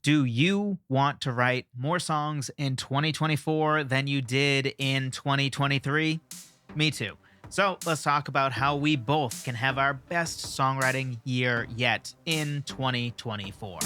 Do you want to write more songs in 2024 than you did in 2023? Me too. So let's talk about how we both can have our best songwriting year yet in 2024.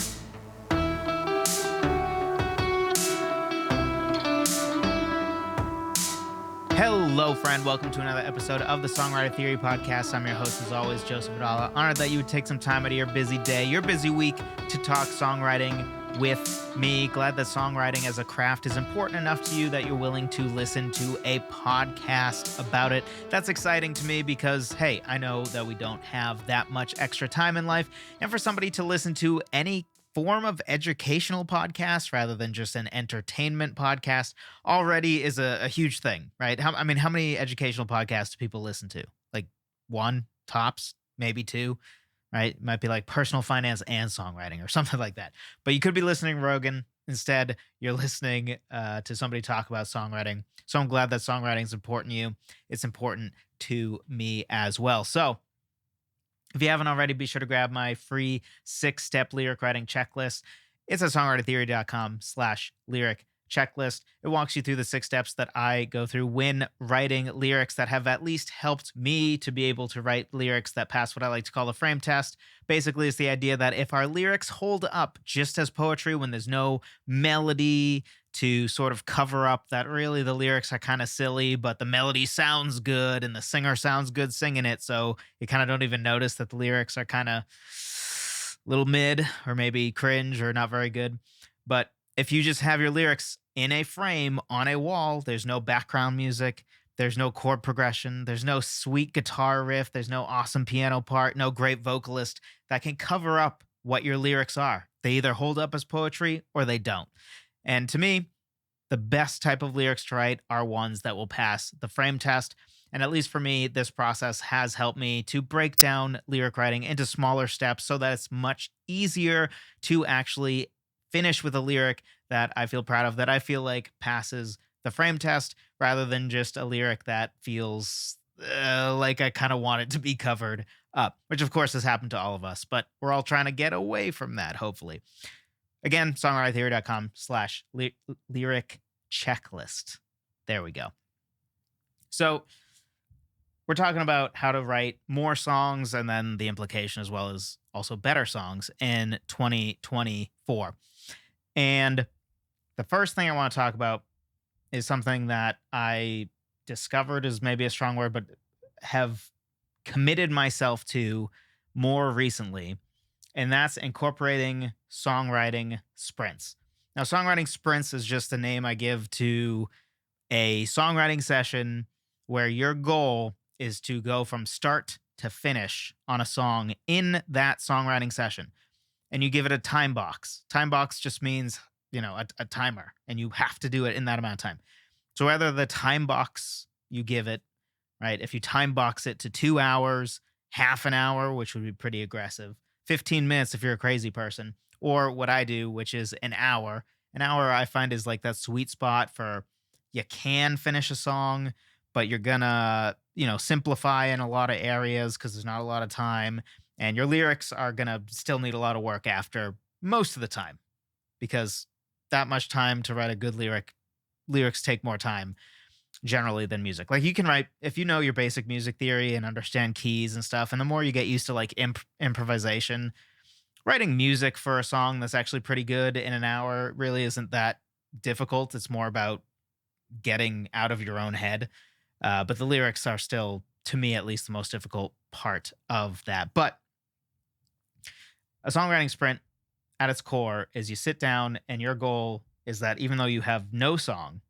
Hello, friend. Welcome to another episode of the Songwriter Theory Podcast. I'm your host, as always, Joseph Adala. Honored that you would take some time out of your busy day, your busy week to talk songwriting with me. Glad that songwriting as a craft is important enough to you that you're willing to listen to a podcast about it. That's exciting to me because, hey, I know that we don't have that much extra time in life. And for somebody to listen to any form of educational podcast rather than just an entertainment podcast already is a huge thing, right? How many educational podcasts do people listen to? Like one, tops, maybe two, right? It might be like personal finance and songwriting or something like that. But you could be listening to Rogan. Instead, you're listening to somebody talk about songwriting. So I'm glad that songwriting is important to you. It's important to me as well. So if you haven't already, be sure to grab my free 6-step lyric writing checklist. It's at songwritertheory.com/lyric checklist. It walks you through the 6 steps that I go through when writing lyrics that have at least helped me to be able to write lyrics that pass what I like to call the frame test. Basically, it's the idea that if our lyrics hold up just as poetry when there's no melody to sort of cover up that really the lyrics are kind of silly, but the melody sounds good and the singer sounds good singing it. So you kind of don't even notice that the lyrics are kind of a little mid or maybe cringe or not very good. But if you just have your lyrics in a frame on a wall, there's no background music, there's no chord progression, there's no sweet guitar riff, there's no awesome piano part, no great vocalist that can cover up what your lyrics are. They either hold up as poetry or they don't. And to me, the best type of lyrics to write are ones that will pass the frame test. And at least for me, this process has helped me to break down lyric writing into smaller steps so that it's much easier to actually finish with a lyric that I feel proud of, that I feel like passes the frame test, rather than just a lyric that feels like I kind of want it to be covered up, which of course has happened to all of us, but we're all trying to get away from that, hopefully. Again, songwritertheory.com/lyric checklist. There we go. So we're talking about how to write more songs and then the implication as well as also better songs in 2024. And the first thing I want to talk about is something that I discovered is maybe a strong word, but have committed myself to more recently. And that's incorporating songwriting sprints. Now, songwriting sprints is just the name I give to a songwriting session where your goal is to go from start to finish on a song in that songwriting session. And you give it a time box. Time box just means, a timer, and you have to do it in that amount of time. So whether the time box you give it, right, if you time box it to 2 hours, half an hour, which would be pretty aggressive, 15 minutes if you're a crazy person, or what I do, which is an hour. An hour I find is like that sweet spot for you can finish a song, but you're gonna, simplify in a lot of areas because there's not a lot of time. And your lyrics are gonna still need a lot of work after most of the time, because that much time to write a good lyrics take more time generally than music. Like you can write, if you know your basic music theory and understand keys and stuff, and the more you get used to like improvisation, writing music for a song that's actually pretty good in an hour really isn't that difficult. It's more about getting out of your own head. But the lyrics are still, to me at least, the most difficult part of that. But a songwriting sprint at its core is you sit down and your goal is that even though you have no song,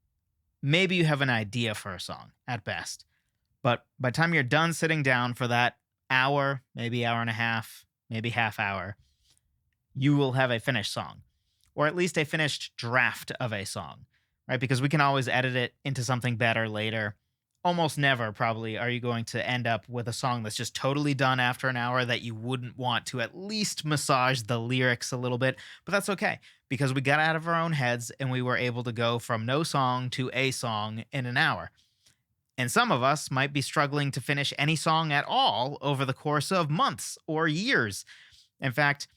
maybe you have an idea for a song at best. But by the time you're done sitting down for that hour, maybe hour and a half, maybe half hour, you will have a finished song, or at least a finished draft of a song, right? Because we can always edit it into something better later. Almost never probably are you going to end up with a song that's just totally done after an hour that you wouldn't want to at least massage the lyrics a little bit. But that's okay, because we got out of our own heads and we were able to go from no song to a song in an hour. And some of us might be struggling to finish any song at all over the course of months or years. In fact,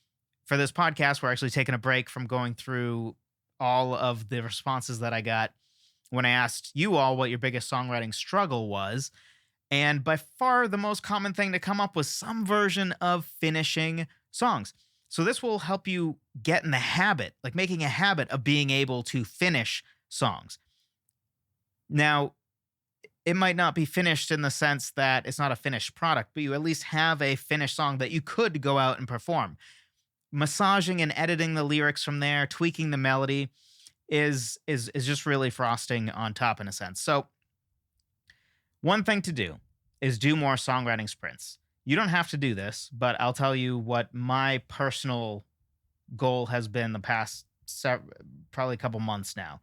for this podcast, we're actually taking a break from going through all of the responses that I got when I asked you all what your biggest songwriting struggle was. And by far the most common thing to come up was some version of finishing songs. So this will help you get in the habit, like making a habit of being able to finish songs. Now, it might not be finished in the sense that it's not a finished product, but you at least have a finished song that you could go out and perform. Massaging and editing the lyrics from there, tweaking the melody is just really frosting on top in a sense. So one thing to do is do more songwriting sprints. You don't have to do this, but I'll tell you what my personal goal has been the past probably a couple months now.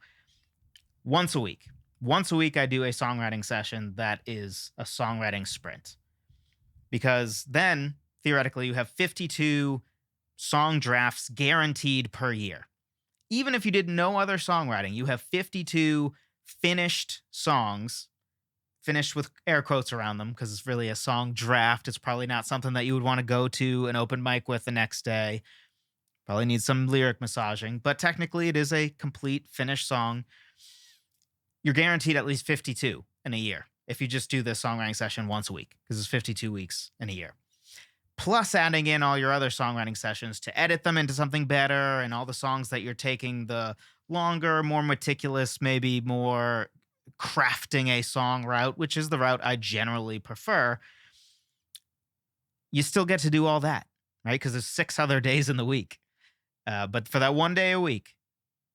Once a week. Once a week, I do a songwriting session that is a songwriting sprint. Because then, theoretically, you have 52 song drafts guaranteed per year. Even if you did no other songwriting, you have 52 finished songs, finished with air quotes around them, because it's really a song draft. It's probably not something that you would want to go to an open mic with the next day. Probably needs some lyric massaging, but technically it is a complete finished song. You're guaranteed at least 52 in a year if you just do this songwriting session once a week, because it's 52 weeks in a year. Plus adding in all your other songwriting sessions to edit them into something better, and all the songs that you're taking the longer, more meticulous, maybe more crafting a song route, which is the route I generally prefer. You still get to do all that, right? Because there's 6 other days in the week. But for that one day a week,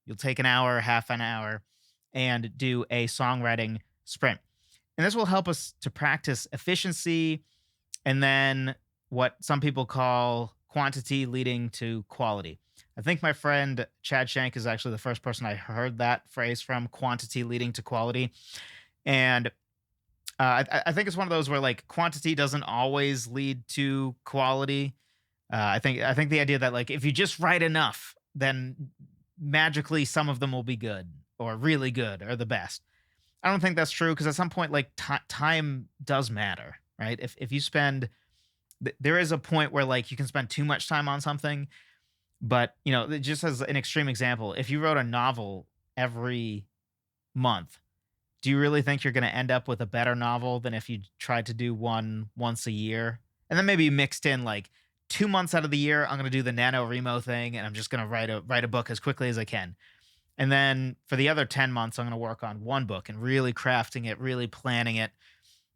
you'll take an hour, half an hour, and do a songwriting sprint. And this will help us to practice efficiency and then what some people call quantity leading to quality. I think my friend Chad Shank is actually the first person I heard that phrase from, quantity leading to quality. And I think it's one of those where like quantity doesn't always lead to quality. I think the idea that like if you just write enough, then magically some of them will be good or really good or the best. I don't think that's true, because at some point like time does matter, right? If you spend, there is a point where like you can spend too much time on something. But, you know, just as an extreme example, if you wrote a novel every month, do you really think you're going to end up with a better novel than if you tried to do one once a year? And then maybe mixed in like 2 months out of the year, I'm going to do the NaNoWriMo thing, and I'm just going to write a book as quickly as I can. And then for the other 10 months, I'm going to work on one book and really crafting it, really planning it.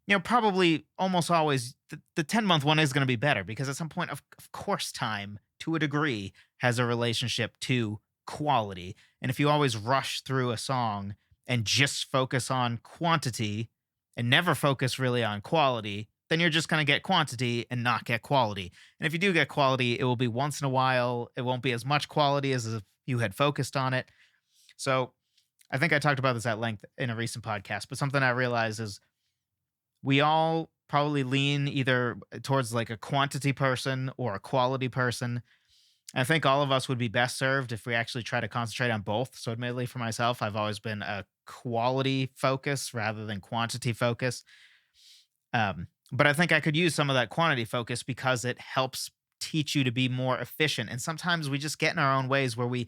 You know, probably almost always the 10-month one is going to be better, because at some point, of course, time to a degree has a relationship to quality. And if you always rush through a song and just focus on quantity and never focus really on quality, then you're just going to get quantity and not get quality. And if you do get quality, it will be once in a while. It won't be as much quality as if you had focused on it. So I think I talked about this at length in a recent podcast, but something I realized is we all probably lean either towards like a quantity person or a quality person. I think all of us would be best served if we actually try to concentrate on both. So admittedly for myself, I've always been a quality focus rather than quantity focus. But I think I could use some of that quantity focus because it helps teach you to be more efficient. And sometimes we just get in our own ways where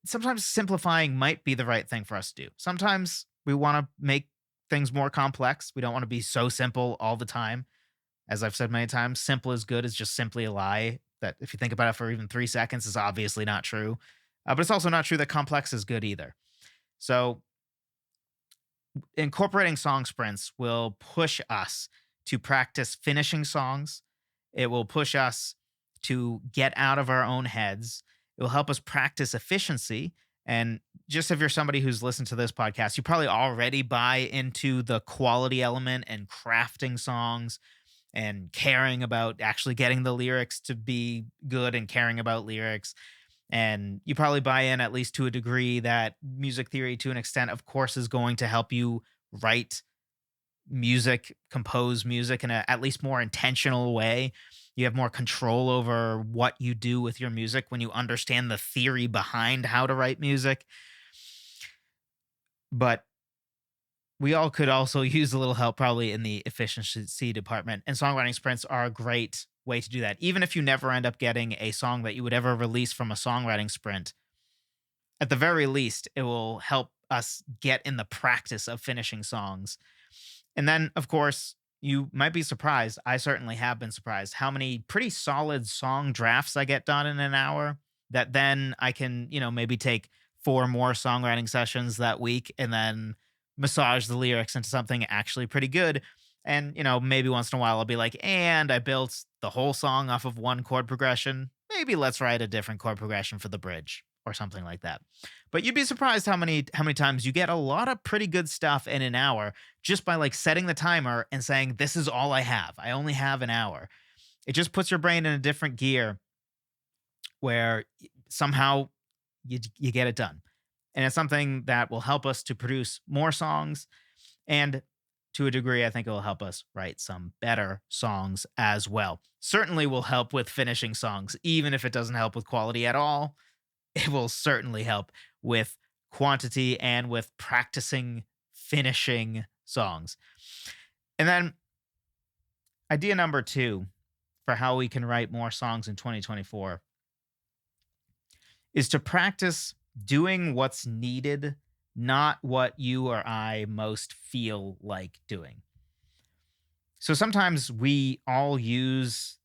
sometimes simplifying might be the right thing for us to do. Sometimes we want to make things more complex. We don't want to be so simple all the time. As I've said many times, simple is good is just simply a lie. That if you think about it for even 3 seconds is obviously not true. But it's also not true that complex is good either. So incorporating song sprints will push us to practice finishing songs. It will push us to get out of our own heads. It will help us practice efficiency. And just if you're somebody who's listened to this podcast, you probably already buy into the quality element and crafting songs and caring about actually getting the lyrics to be good and caring about lyrics. And you probably buy in, at least to a degree, that music theory, to an extent, of course, is going to help you write music, compose music in a at least more intentional way. You have more control over what you do with your music when you understand the theory behind how to write music. But we all could also use a little help probably in the efficiency department. And songwriting sprints are a great way to do that. Even if you never end up getting a song that you would ever release from a songwriting sprint, at the very least, it will help us get in the practice of finishing songs. And then, of course, you might be surprised. I certainly have been surprised how many pretty solid song drafts I get done in an hour that then I can, maybe take 4 more songwriting sessions that week and then massage the lyrics into something actually pretty good. And, maybe once in a while I'll be like, and I built the whole song off of one chord progression. Maybe let's write a different chord progression for the bridge or something like that. But you'd be surprised how many times you get a lot of pretty good stuff in an hour just by like setting the timer and saying, this is all I have. I only have an hour. It just puts your brain in a different gear where somehow you get it done. And it's something that will help us to produce more songs. And to a degree, I think it will help us write some better songs as well. Certainly will help with finishing songs, even if it doesn't help with quality at all. It will certainly help with quantity and with practicing finishing songs. And then idea number 2 for how we can write more songs in 2024 is to practice doing what's needed, not what you or I most feel like doing. So sometimes we all use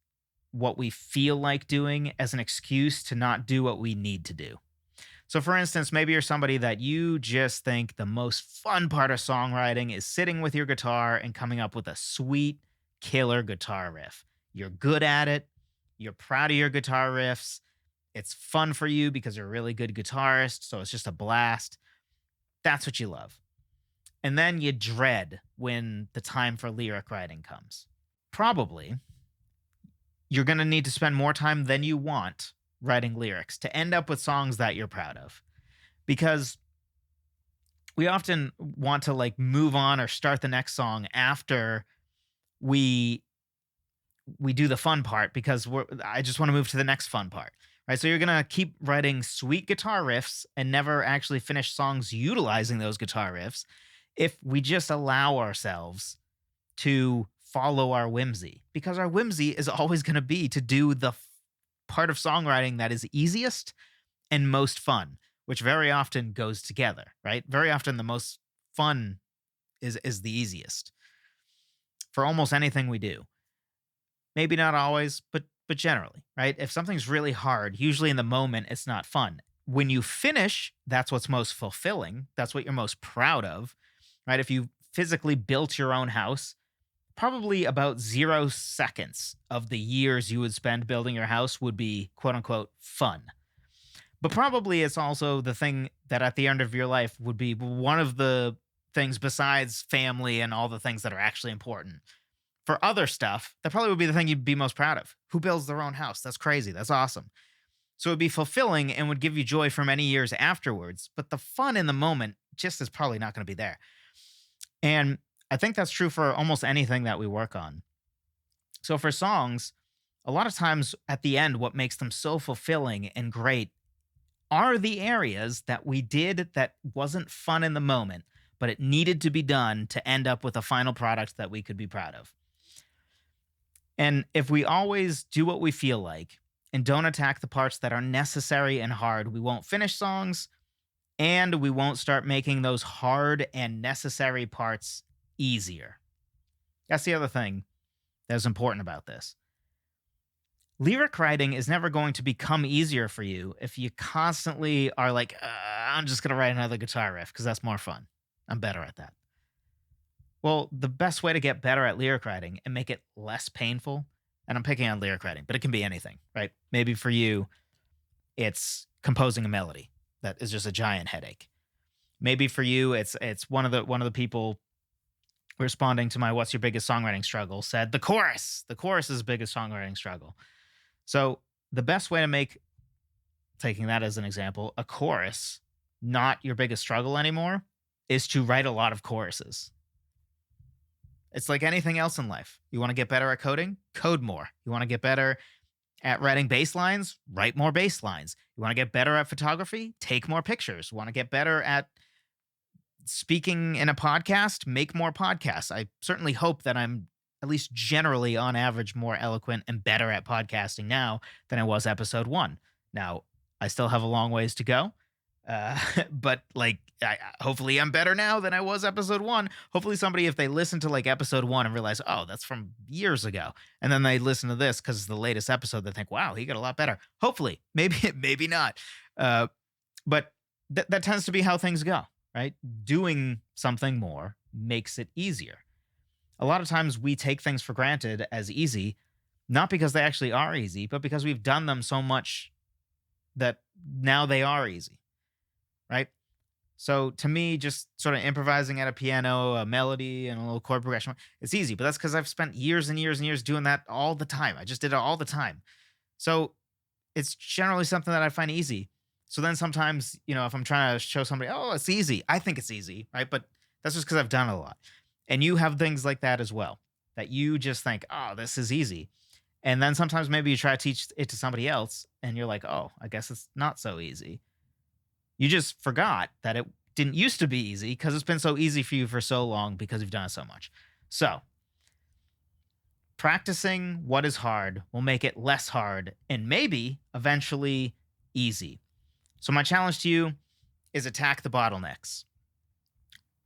what we feel like doing as an excuse to not do what we need to do. So, for instance, maybe you're somebody that you just think the most fun part of songwriting is sitting with your guitar and coming up with a sweet, killer guitar riff. You're good at it. You're proud of your guitar riffs. It's fun for you because you're a really good guitarist. So it's just a blast. That's what you love. And then you dread when the time for lyric writing comes. Probably you're going to need to spend more time than you want writing lyrics to end up with songs that you're proud of. Because we often want to like move on or start the next song after we do the fun part because I just want to move to the next fun part. Right? So you're going to keep writing sweet guitar riffs and never actually finish songs utilizing those guitar riffs if we just allow ourselves to follow our whimsy, because our whimsy is always going to be to do the part of songwriting that is easiest and most fun, which very often goes together, right? Very often the most fun is the easiest for almost anything we do. Maybe not always, but generally, right? If something's really hard, usually in the moment it's not fun. When you finish, that's what's most fulfilling. That's what you're most proud of, right? If you physically built your own house, probably about 0 seconds of the years you would spend building your house would be quote unquote fun. But probably it's also the thing that at the end of your life would be one of the things besides family and all the things that are actually important. For other stuff, that probably would be the thing you'd be most proud of. Who builds their own house? That's crazy. That's awesome. So it'd be fulfilling and would give you joy for many years afterwards. But the fun in the moment just is probably not going to be there. And I think that's true for almost anything that we work on. So for songs, a lot of times at the end, what makes them so fulfilling and great are the areas that we did that wasn't fun in the moment, but it needed to be done to end up with a final product that we could be proud of. And if we always do what we feel like and don't attack the parts that are necessary and hard, we won't finish songs and we won't start making those hard and necessary parts easier. That's the other thing that's important about this. Lyric writing is never going to become easier for you if you constantly are like, I'm just going to write another guitar riff because that's more fun. I'm better at that. Well, the best way to get better at lyric writing and make it less painful, and I'm picking on lyric writing, but it can be anything, right? Maybe for you, it's composing a melody that is just a giant headache. Maybe for you, it's one of the people responding to my "What's your biggest songwriting struggle?" said the chorus. The chorus is the biggest songwriting struggle. So the best way to make, taking that as an example, a chorus not your biggest struggle anymore is to write a lot of choruses. It's like anything else in life. You want to get better at coding? Code more. You want to get better at writing bass lines? Write more bass lines. You want to get better at photography? Take more pictures. Want to get better at speaking in a podcast? Make more podcasts. I certainly hope that I'm at least generally on average, more eloquent and better at podcasting now than I was episode one. Now, I still have a long ways to go. But like, hopefully I'm better now than I was episode one. Hopefully somebody, if they listen to like episode one and realize, oh, that's from years ago, and then they listen to this because it's the latest episode, they think, wow, he got a lot better. Hopefully, maybe not. But that tends to be how things go, right? Doing something more makes it easier. A lot of times we take things for granted as easy, not because they actually are easy, but because we've done them so much that now they are easy, right? So to me, just sort of improvising at a piano, a melody, and a little chord progression, it's easy. But that's because I've spent years and years and years doing that all the time. I just did it all the time. So it's generally something that I find easy. So then sometimes, if I'm trying to show somebody, oh, it's easy, I think it's easy, right? But that's just because I've done it a lot. And you have things like that as well, that you just think, oh, this is easy. And then sometimes maybe you try to teach it to somebody else and you're like, oh, I guess it's not so easy. You just forgot that it didn't used to be easy because it's been so easy for you for so long because you've done it so much. So practicing what is hard will make it less hard and maybe eventually easy. So my challenge to you is attack the bottlenecks.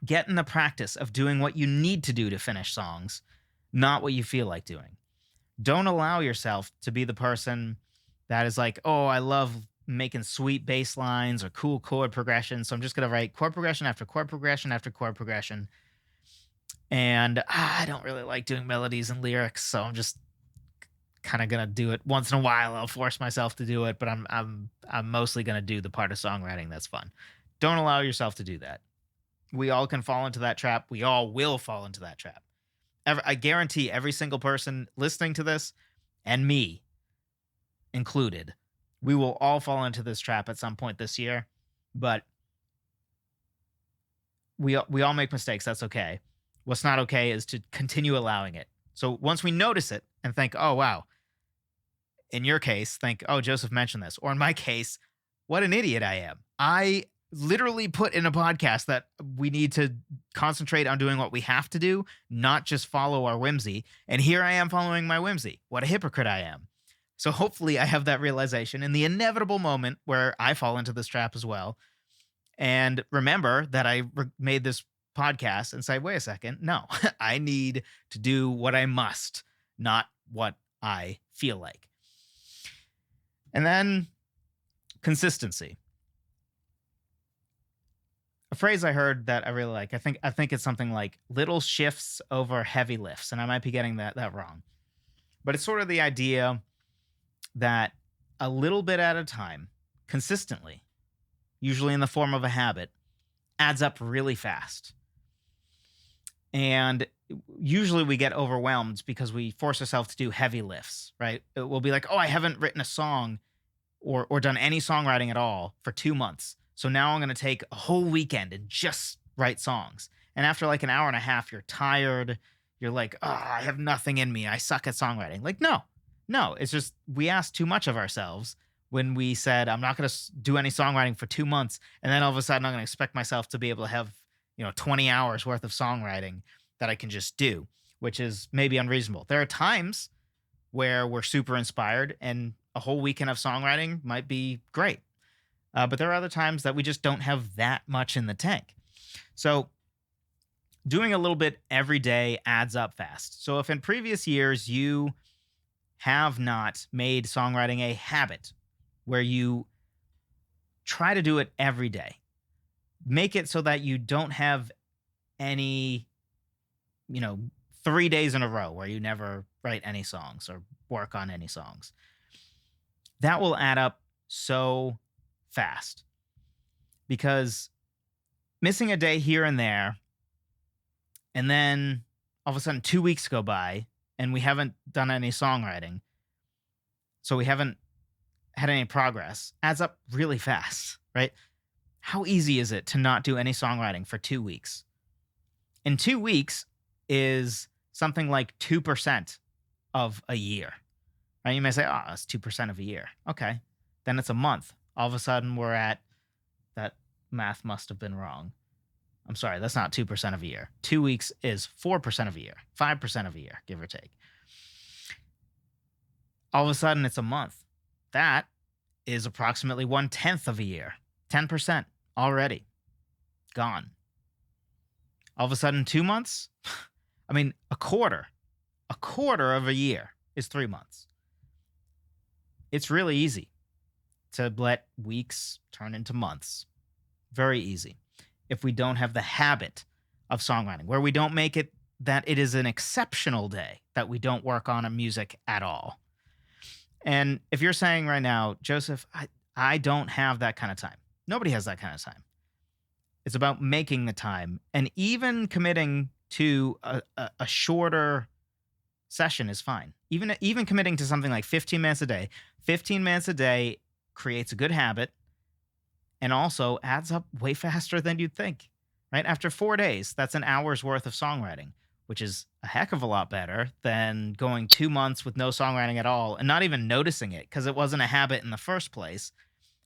Get in the practice of doing what you need to do to finish songs, not what you feel like doing. Don't allow yourself to be the person that is like, oh, I love making sweet bass lines or cool chord progressions, so I'm just going to write chord progression after chord progression after chord progression. And I don't really like doing melodies and lyrics, so I'm just kind of going to do it once in a while. I'll force myself to do it, but I'm mostly going to do the part of songwriting that's fun. Don't allow yourself to do that. We all can fall into that trap. We all will fall into that trap. I guarantee every single person listening to this, and me included, we will all fall into this trap at some point this year. But we all make mistakes. That's okay. What's not okay is to continue allowing it. So once we notice it and think, oh, wow. In your case, think, oh, Joseph mentioned this. Or in my case, what an idiot I am. I literally put in a podcast that we need to concentrate on doing what we have to do, not just follow our whimsy. And here I am following my whimsy. What a hypocrite I am. So hopefully I have that realization in the inevitable moment where I fall into this trap as well. And remember that I made this podcast and say, wait a second, no, I need to do what I must, not what I feel like. And then consistency. A phrase I heard that I really like, I think it's something like little shifts over heavy lifts, and I might be getting that wrong. But it's sort of the idea that a little bit at a time, consistently, usually in the form of a habit, adds up really fast. And usually we get overwhelmed because we force ourselves to do heavy lifts, right? We'll be like, oh, I haven't written a song or done any songwriting at all for 2 months. So now I'm going to take a whole weekend and just write songs. And after like an hour and a half, you're tired. You're like, oh, I have nothing in me. I suck at songwriting. Like, no, it's just we asked too much of ourselves when we said, I'm not going to do any songwriting for 2 months. And then all of a sudden I'm going to expect myself to be able to have, 20 hours worth of songwriting that I can just do, which is maybe unreasonable. There are times where we're super inspired and a whole weekend of songwriting might be great. But there are other times that we just don't have that much in the tank. So doing a little bit every day adds up fast. So if in previous years you have not made songwriting a habit where you try to do it every day, make it so that you don't have any, 3 days in a row where you never write any songs or work on any songs. That will add up so fast, because missing a day here and there, and then all of a sudden 2 weeks go by and we haven't done any songwriting, so we haven't had any progress, adds up really fast, right? How easy is it to not do any songwriting for 2 weeks? In 2 weeks is something like 2% of a year, right? You may say, oh, that's 2% of a year. Okay, then it's a month. All of a sudden we're at, that math must have been wrong. I'm sorry, that's not 2% of a year. 2 weeks is 4% of a year, 5% of a year, give or take. All of a sudden, it's a month. That is approximately 1/10 of a year, 10% already gone. All of a sudden, 2 months? I mean, a quarter of a year is 3 months. It's really easy to let weeks turn into months. Very easy. If we don't have the habit of songwriting, where we don't make it that it is an exceptional day that we don't work on a music at all. And if you're saying right now, Joseph, I don't have that kind of time. Nobody has that kind of time. It's about making the time, and even committing to a shorter session is fine. Even committing to something like 15 minutes a day. 15 minutes a day creates a good habit and also adds up way faster than you'd think, right? After 4 days, that's an hour's worth of songwriting, which is a heck of a lot better than going 2 months with no songwriting at all and not even noticing it because it wasn't a habit in the first place.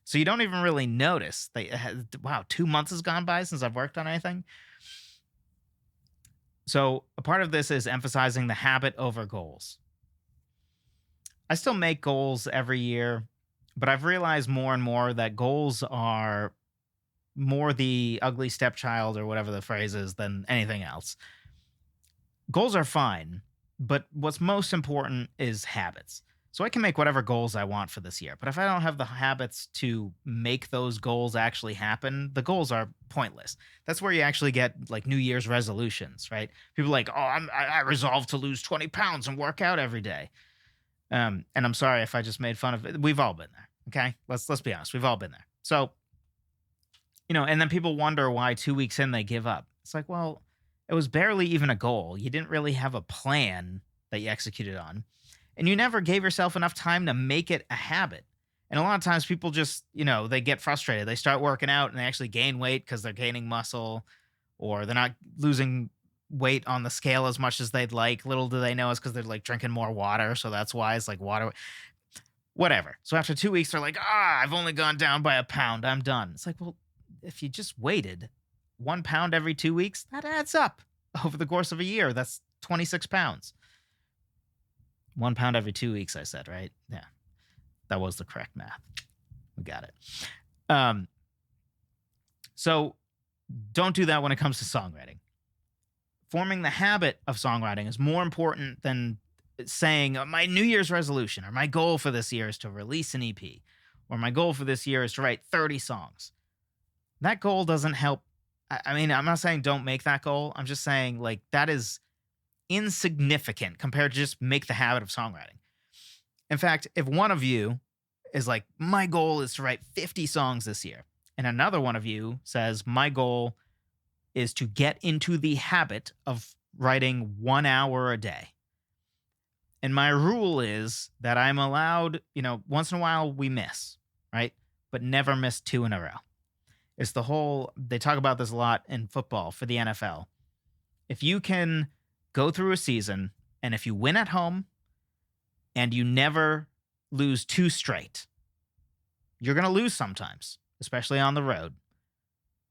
So you don't even really notice that, wow, 2 months has gone by since I've worked on anything. So a part of this is emphasizing the habit over goals. I still make goals every year, but I've realized more and more that goals are more the ugly stepchild or whatever the phrase is than anything else. Goals are fine, but what's most important is habits. So I can make whatever goals I want for this year, but if I don't have the habits to make those goals actually happen, the goals are pointless. That's where you actually get like New Year's resolutions, right? People are like, oh, I resolve to lose 20 pounds and work out every day. And I'm sorry if I just made fun of it. We've all been there. Okay. Let's be honest. We've all been there. So, and then people wonder why 2 weeks in they give up. It's like, well, it was barely even a goal. You didn't really have a plan that you executed on, and you never gave yourself enough time to make it a habit. And a lot of times people just, they get frustrated. They start working out and they actually gain weight because they're gaining muscle, or they're not losing weight on the scale as much as they'd like. Little do they know it's because they're like drinking more water. So that's why it's like water, whatever. So after 2 weeks, they're like, I've only gone down by a pound. I'm done. It's like, well, if you just waited 1 pound every 2 weeks, that adds up over the course of a year. That's 26 pounds. 1 pound every 2 weeks, I said, right? Yeah, that was the correct math. We got it. So don't do that when it comes to songwriting. Forming the habit of songwriting is more important than saying my New Year's resolution or my goal for this year is to release an EP, or my goal for this year is to write 30 songs. That goal doesn't help. I mean, I'm not saying don't make that goal. I'm just saying like that is insignificant compared to just make the habit of songwriting. In fact, if one of you is like, my goal is to write 50 songs this year, and another one of you says, my goal is to get into the habit of writing 1 hour a day. And my rule is that I'm allowed, once in a while we miss, right? But never miss 2 in a row. It's they talk about this a lot in football for the NFL. If you can go through a season and if you win at home and you never lose 2 straight, you're going to lose sometimes, especially on the road.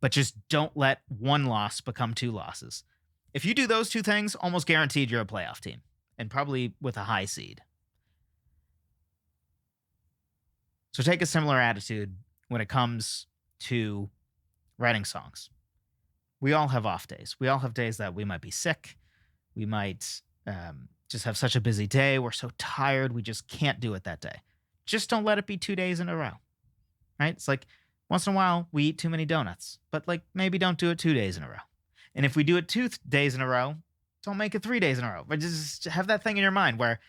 But just don't let 1 loss become 2 losses. If you do those 2 things, almost guaranteed you're a playoff team, and probably with a high seed. So take a similar attitude when it comes to writing songs. We all have off days. We all have days that we might be sick. We might just have such a busy day. We're so tired. We just can't do it that day. Just don't let it be 2 days in a row, right? It's like once in a while we eat too many donuts, but like maybe don't do it 2 days in a row. And if we do it 2 days in a row, don't make it 3 days in a row. But just have that thing in your mind where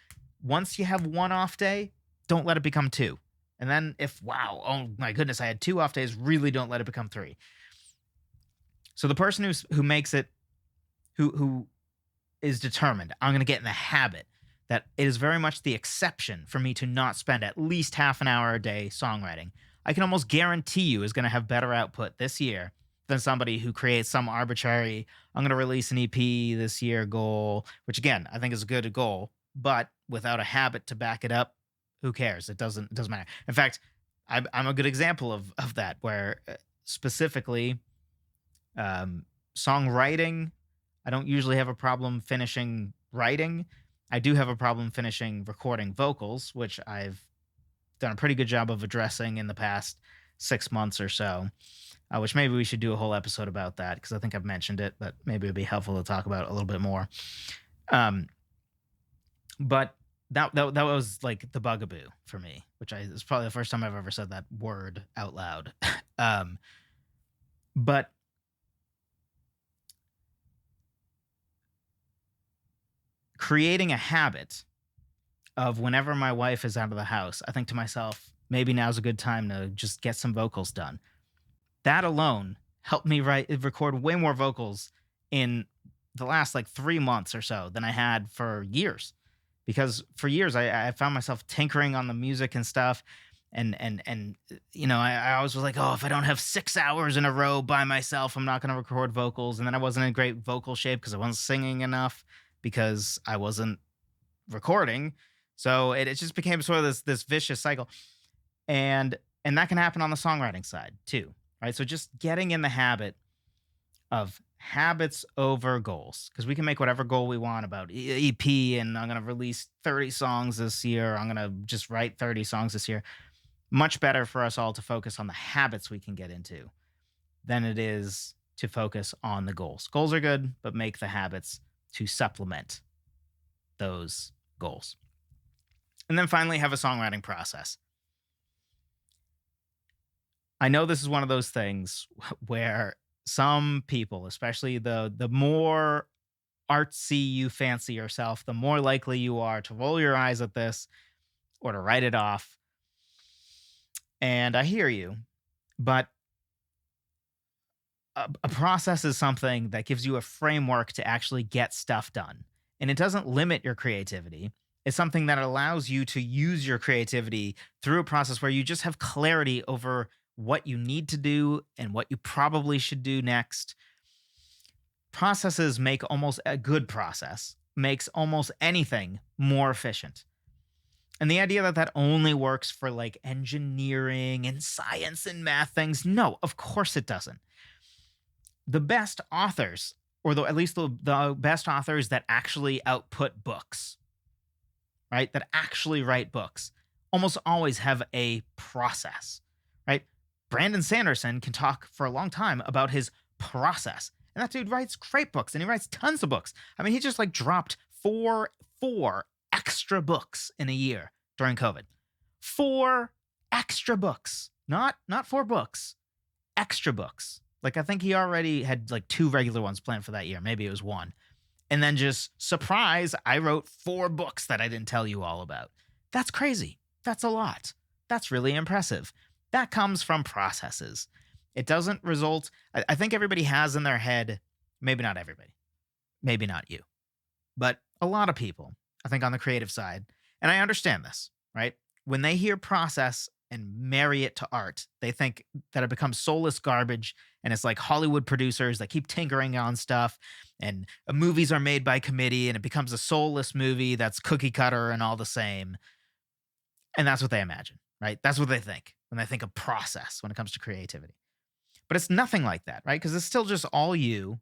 once you have 1 off day, don't let it become 2. And then oh my goodness, I had 2 off days, really don't let it become 3. So the person who makes it, who is determined, I'm going to get in the habit that it is very much the exception for me to not spend at least half an hour a day songwriting. I can almost guarantee you is going to have better output this year than somebody who creates some arbitrary, I'm going to release an EP this year goal, which again, I think is a good goal, but without a habit to back it up, who cares? It doesn't matter. In fact, I'm a good example of that, where specifically Songwriting, I don't usually have a problem finishing writing. I do have a problem finishing recording vocals, which I've done a pretty good job of addressing in the past 6 months or so. Which maybe we should do a whole episode about that because I think I've mentioned it, but maybe it'd be helpful to talk about it a little bit more. Um, but that was like the bugaboo for me, which is probably the first time I've ever said that word out loud. um, but creating a habit of whenever my wife is out of the house, I think to myself, maybe now's a good time to just get some vocals done. That alone helped me record way more vocals in the last like 3 months or so than I had for years. Because for years I found myself tinkering on the music and stuff. I always was like, oh, if I don't have 6 hours in a row by myself, I'm not gonna record vocals. And then I wasn't in great vocal shape because I wasn't singing enough because I wasn't recording. So it just became sort of this vicious cycle. And that can happen on the songwriting side too, right? So just getting in the habit of habits over goals, because we can make whatever goal we want about EP, and I'm going to release 30 songs this year. I'm going to just write 30 songs this year. Much better for us all to focus on the habits we can get into than it is to focus on the goals. Goals are good, but make the habits to supplement those goals. And then finally, have a songwriting process. I know this is one of those things where some people, especially the more artsy you fancy yourself, the more likely you are to roll your eyes at this or to write it off. And I hear you, but a process is something that gives you a framework to actually get stuff done. And it doesn't limit your creativity. It's something that allows you to use your creativity through a process where you just have clarity over what you need to do and what you probably should do next. Processes make almost a good process, makes almost anything more efficient. And the idea that that only works for like engineering and science and math things, no, of course it doesn't. The best authors, or at least the best authors that actually output books, right, that actually write books, almost always have a process, right? Brandon Sanderson can talk for a long time about his process. And that dude writes great books, and he writes tons of books. I mean, he just like dropped four extra books in a year during COVID. 4 extra books. Not 4 books. Extra books. Like I think he already had like 2 regular ones planned for that year. Maybe it was 1. And then just surprise, I wrote 4 books that I didn't tell you all about. That's crazy. That's a lot. That's really impressive. That comes from processes. It doesn't result. I think everybody has in their head, maybe not everybody, maybe not you, but a lot of people, I think on the creative side, and I understand this, right? When they hear process and marry it to art, they think that it becomes soulless garbage, and it's like Hollywood producers that keep tinkering on stuff, and movies are made by committee, and it becomes a soulless movie that's cookie cutter and all the same. And that's what they imagine, right? That's what they think when they think of process when it comes to creativity. But it's nothing like that, right? Because it's still just all you.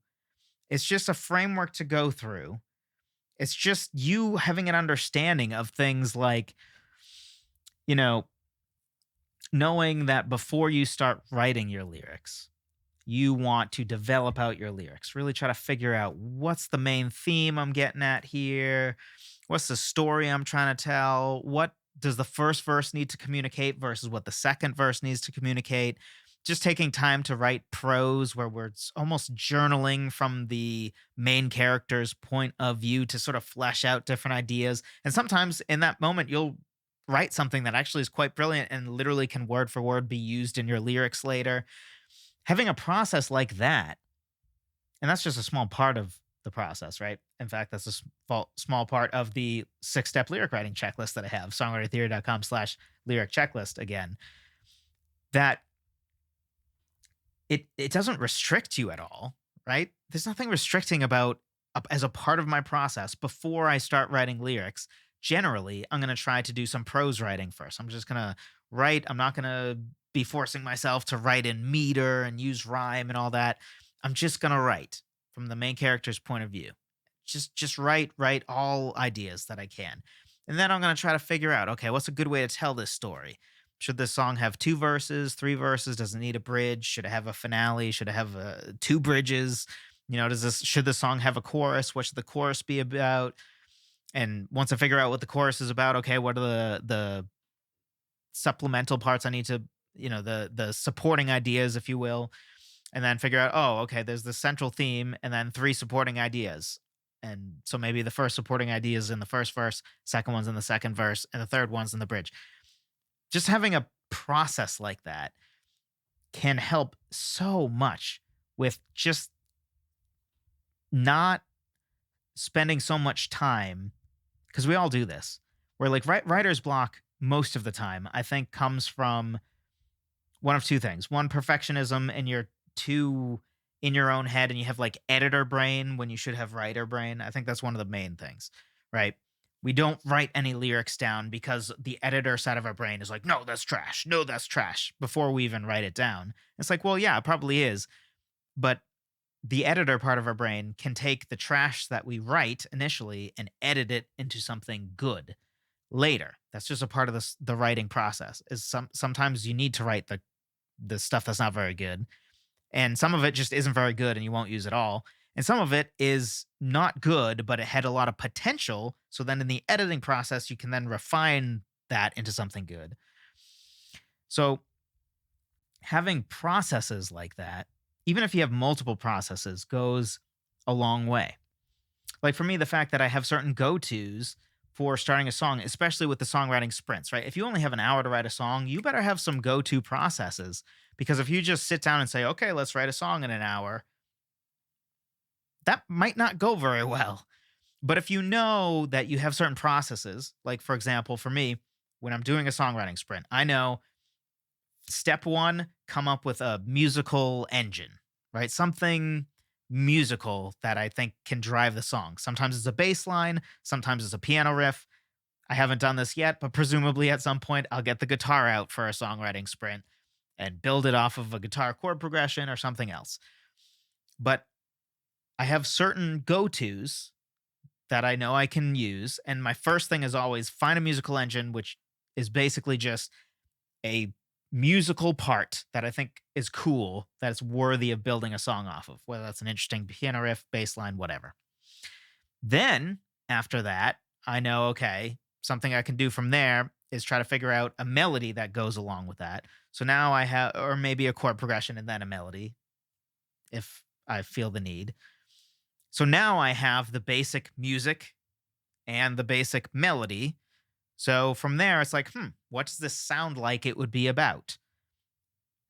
It's just a framework to go through. It's just you having an understanding of things like, you know, knowing that before you start writing your lyrics, you want to develop out your lyrics, really try to figure out what's the main theme I'm getting at here, what's the story I'm trying to tell, what does the first verse need to communicate versus what the second verse needs to communicate. Just taking time to write prose where we're almost journaling from the main character's point of view to sort of flesh out different ideas. And sometimes in that moment, you'll write something that actually is quite brilliant and literally can word for word be used in your lyrics later. Having a process like that, and that's just a small part of the process, right? In fact, that's a small part of the 6-step lyric writing checklist that I have, songwritertheory.com/lyric checklist again, that it doesn't restrict you at all, right? There's nothing restricting about as a part of my process before I start writing lyrics. Generally, I'm going to try to do some prose writing first. I'm just going to write. I'm not going to be forcing myself to write in meter and use rhyme and all that. I'm just going to write. from the main character's point of view. Just write all ideas that I can. And then I'm going to try to figure out, okay, what's a good way to tell this story? Should this song have two verses, three verses? Does it need a bridge? Should it have a finale? Should it have two bridges? Should the song have a chorus? What should the chorus be about? And once I figure out what the chorus is about, okay, what are the supplemental parts I need to, the supporting ideas, if you will, and then figure out, oh, okay, there's the central theme and then three supporting ideas. And so maybe the first supporting idea is in the first verse, second one's in the second verse, and the third one's in the bridge. Just having a process like that can help so much with just not spending so much time, because we all do this. Where like writer's block most of the time, I think, comes from one of two things. One, perfectionism, and you're too in your own head and you have like editor brain when you should have writer brain. I think that's one of the main things, right? We don't write any lyrics down because the editor side of our brain is like, no, that's trash. No, that's trash, before we even write it down. It's like, well, yeah, it probably is. But the editor part of our brain can take the trash that we write initially and edit it into something good later. That's just a part of the writing process. Is sometimes you need to write the stuff that's not very good, and some of it just isn't very good and you won't use it all. And some of it is not good, but it had a lot of potential. So then in the editing process, you can then refine that into something good. So having processes like that, even if you have multiple processes, goes a long way. Like for me, the fact that I have certain go-tos for starting a song, especially with the songwriting sprints, right? If you only have an hour to write a song, you better have some go-to processes, because if you just sit down and say, okay, let's write a song in an hour, that might not go very well. But if you know that you have certain processes, like for example, for me, when I'm doing a songwriting sprint, I know step one, come up with a musical engine, right? Something musical that I think can drive the song. Sometimes it's a bass line, sometimes it's a piano riff. I haven't done this yet, but presumably at some point I'll get the guitar out for a songwriting sprint and build it off of a guitar chord progression or something else. But I have certain go-tos that I know I can use. And my first thing is always find a musical engine, which is basically just a musical part that I think is cool, that's worthy of building a song off of, whether that's an interesting piano riff, bass line, whatever. Then after that, I know, okay, something I can do from there is try to figure out a melody that goes along with that. So now I have, or maybe a chord progression and then a melody if I feel the need. So now I have the basic music and the basic melody. So from there, it's like, what does this sound like it would be about?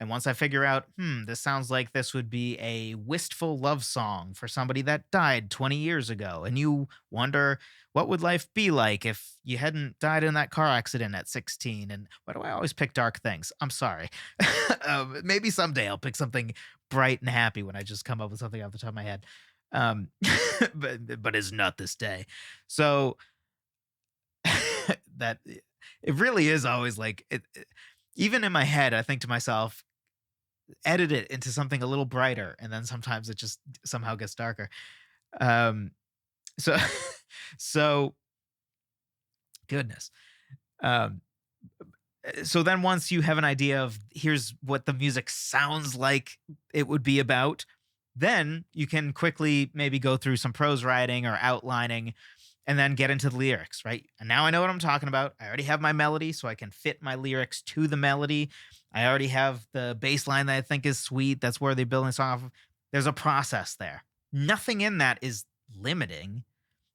And once I figure out, this sounds like this would be a wistful love song for somebody that died 20 years ago. And you wonder, what would life be like if you hadn't died in that car accident at 16? And why do I always pick dark things? I'm sorry. Maybe someday I'll pick something bright and happy when I just come up with something off the top of my head. But it's not this day. So that it really is always like even in my head, I think to myself, edit it into something a little brighter, and then sometimes it just somehow gets darker. Um, so so goodness. Um, so then once you have an idea of here's what the music sounds like it would be about, then you can quickly maybe go through some prose writing or outlining and then get into the lyrics, right? And now I know what I'm talking about. I already have my melody, so I can fit my lyrics to the melody. I already have the bass line that I think is sweet. That's where they're building a song off of. There's a process there. Nothing in that is limiting.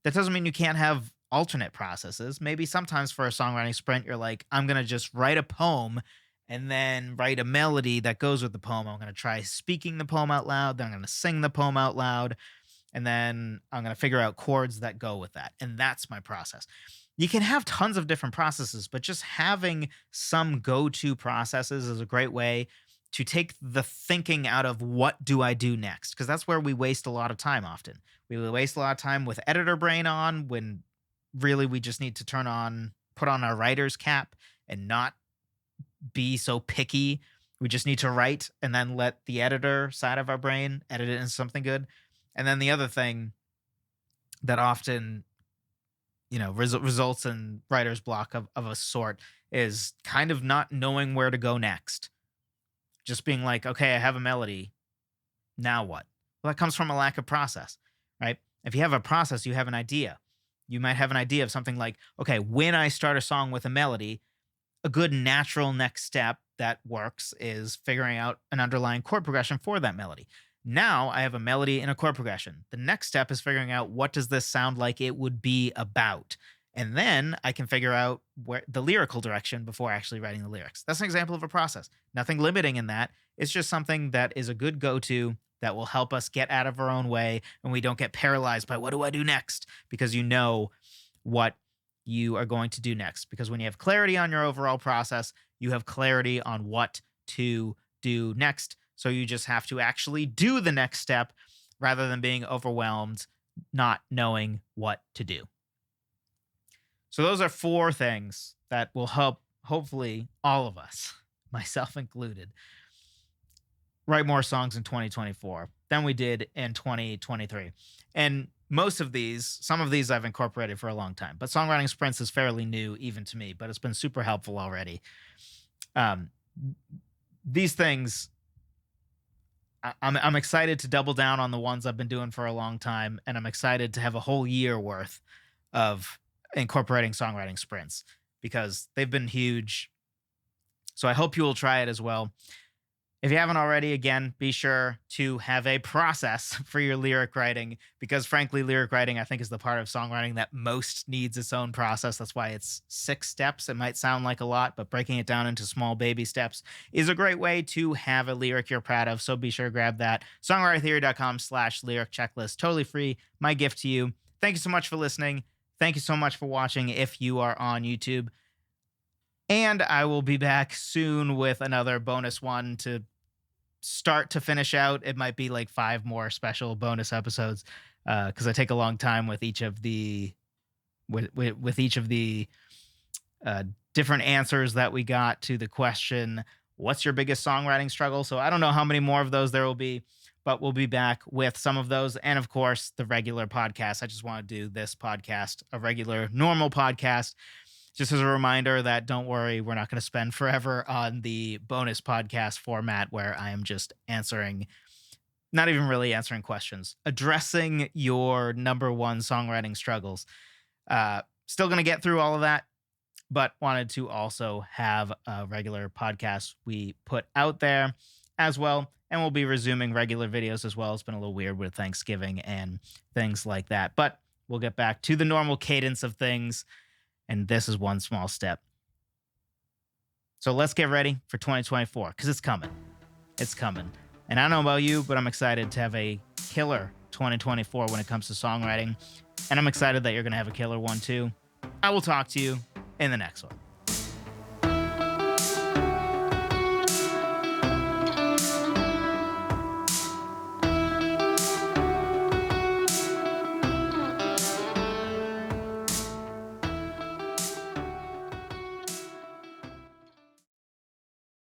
That doesn't mean you can't have alternate processes. Maybe sometimes for a songwriting sprint, you're like, I'm going to just write a poem and then write a melody that goes with the poem. I'm going to try speaking the poem out loud. Then I'm going to sing the poem out loud. And then I'm going to figure out chords that go with that. And that's my process. You can have tons of different processes, but just having some go-to processes is a great way to take the thinking out of what do I do next? Because that's where we waste a lot of time often. We waste a lot of time with editor brain on when really we just need to put on our writer's cap and not be so picky. We just need to write and then let the editor side of our brain edit it into something good. And then the other thing that often, results in writer's block of a sort is kind of not knowing where to go next. Just being like, okay, I have a melody. Now what? Well, that comes from a lack of process, right? If you have a process, you have an idea. You might have an idea of something like, okay, when I start a song with a melody, a good natural next step that works is figuring out an underlying chord progression for that melody. Now I have a melody and a chord progression. The next step is figuring out what does this sound like it would be about. And then I can figure out where the lyrical direction before actually writing the lyrics. That's an example of a process. Nothing limiting in that. It's just something that is a good go-to that will help us get out of our own way and we don't get paralyzed by what do I do next? Because you know what you are going to do next. Because when you have clarity on your overall process, you have clarity on what to do next. So you just have to actually do the next step rather than being overwhelmed, not knowing what to do. So those are 4 things that will help, hopefully, all of us, myself included, write more songs in 2024 than we did in 2023. And some of these I've incorporated for a long time, but Songwriting Sprints is fairly new even to me, but it's been super helpful already. These things, I'm excited to double down on the ones I've been doing for a long time, and I'm excited to have a whole year worth of incorporating Songwriting Sprints because they've been huge. So I hope you will try it as well. If you haven't already, again, be sure to have a process for your lyric writing because, frankly, lyric writing, I think, is the part of songwriting that most needs its own process. That's why it's 6 steps. It might sound like a lot, but breaking it down into small baby steps is a great way to have a lyric you're proud of. So be sure to grab that. Songwritertheory.com/lyric checklist. Totally free. My gift to you. Thank you so much for listening. Thank you so much for watching if you are on YouTube. And I will be back soon with another bonus one to start to finish out. It might be like 5 more special bonus episodes because I take a long time with each of the different answers that we got to the question, what's your biggest songwriting struggle? So I don't know how many more of those there will be, but we'll be back with some of those. And of course, the regular podcast. I just want to do this podcast, a regular, normal podcast. Just as a reminder that don't worry, we're not going to spend forever on the bonus podcast format where I am just not even really answering questions, addressing your number one songwriting struggles. Still going to get through all of that, but wanted to also have a regular podcast we put out there as well. And we'll be resuming regular videos as well. It's been a little weird with Thanksgiving and things like that, but we'll get back to the normal cadence of things. And this is one small step. So let's get ready for 2024 because it's coming. It's coming. And I don't know about you, but I'm excited to have a killer 2024 when it comes to songwriting. And I'm excited that you're going to have a killer one too. I will talk to you in the next one.